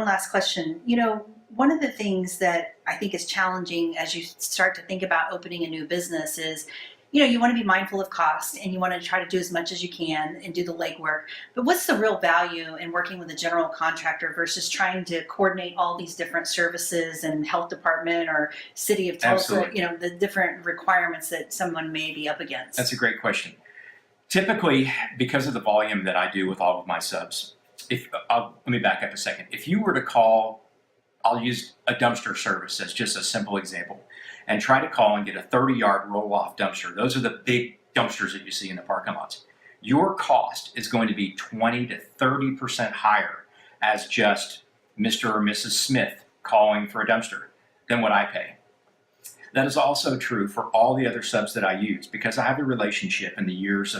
last question. One of the things that I think is challenging as you start to think about opening a new business is, you want to be mindful of cost and you want to try to do as much as you can and do the legwork. But what's the real value in working with a general contractor versus trying to coordinate all these different services and health department or city of Tulsa, Absolutely. the different requirements that someone may be up against? That's a great question. Typically, because of the volume that I do with all of my subs, let me back up a second. If you were to call, I'll use a dumpster service as just a simple example, and try to call and get a 30-yard roll-off dumpster. Those are the big dumpsters that you see in the parking lots. Your cost is going to be 20 to 30% higher as just Mr. or Mrs. Smith calling for a dumpster than what I pay. That is also true for all the other subs that I use because I have a relationship in the years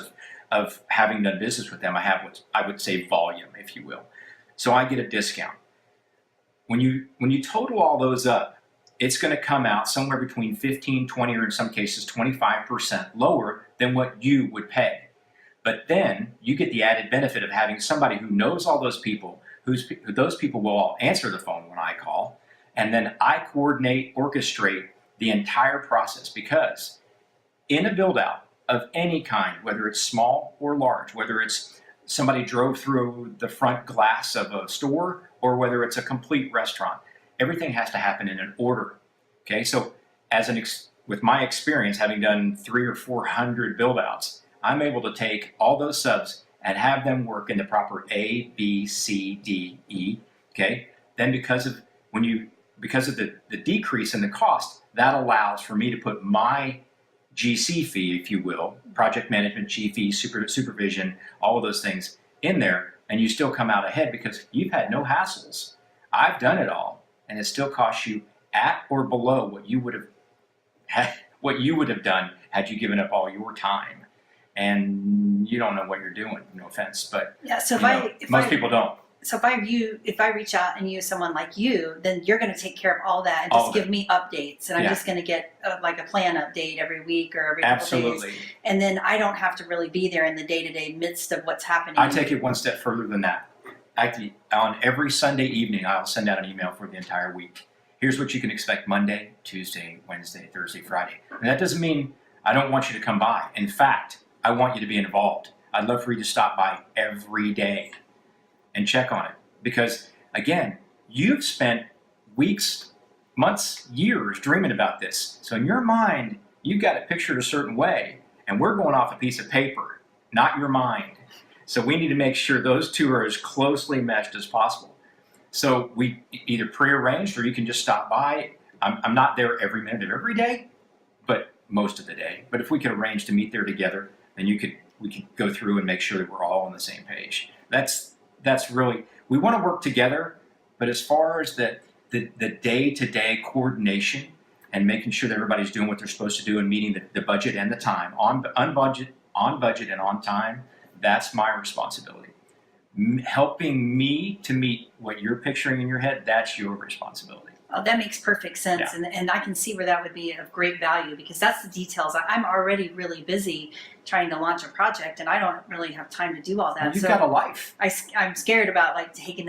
of having done business with them. I have what I would say volume, if you will. So I get a discount. When you total all those up, it's going to come out somewhere between 15, 20, or in some cases 25% lower than what you would pay. But then you get the added benefit of having somebody who knows all those people, those people will all answer the phone when I call, and then I coordinate, orchestrate the entire process because in a build out of any kind, whether it's small or large, whether it's somebody drove through the front glass of a store or whether it's a complete restaurant, everything has to happen in an order. Okay, so with my experience having done 300 or 400 build outs, I'm able to take all those subs and have them work in the proper A, B, C, D, E. Okay, then because of the decrease in the cost, that allows for me to put my GC fee, if you will, project management, G fee, supervision, all of those things in there, and you still come out ahead because you've had no hassles. I've done it all, and it still costs you at or below what you would have done had you given up all your time. And you don't know what you're doing. No offense, but Yeah. So most people don't. So if I reach out and use someone like you, then you're going to take care of all that and All just of give it. me updates, and I'm Yeah. just going to get like a plan update every week or every couple Absolutely. days, and then I don't have to really be there in the day-to-day midst of what's happening. I take it one step further than that. Actually, on every Sunday evening, I'll send out an email for the entire week. Here's what you can expect Monday, Tuesday, Wednesday, Thursday, Friday. And that doesn't mean I don't want you to come by. In fact, I want you to be involved. I'd love for you to stop by every day and check on it. Because, again, you've spent weeks, months, years dreaming about this. So in your mind, you've got it pictured a certain way. And we're going off a piece of paper, not your mind. So we need to make sure those two are as closely meshed as possible. So we either pre-arranged or you can just stop by. I'm not there every minute of every day, but most of the day. But if we could arrange to meet there together, then we could go through and make sure that we're all on the same page. That's really, we want to work together, but as far as the day-to-day coordination and making sure that everybody's doing what they're supposed to do and meeting the budget and the time, on budget and on time, that's my responsibility. Helping me to meet what you're picturing in your head, that's your responsibility. Oh, that makes perfect sense. Yeah. And I can see where that would be of great value because that's the details. I'm already really busy trying to launch a project and I don't really have time to do all that. Well, you've got a life. I'm scared about like taking that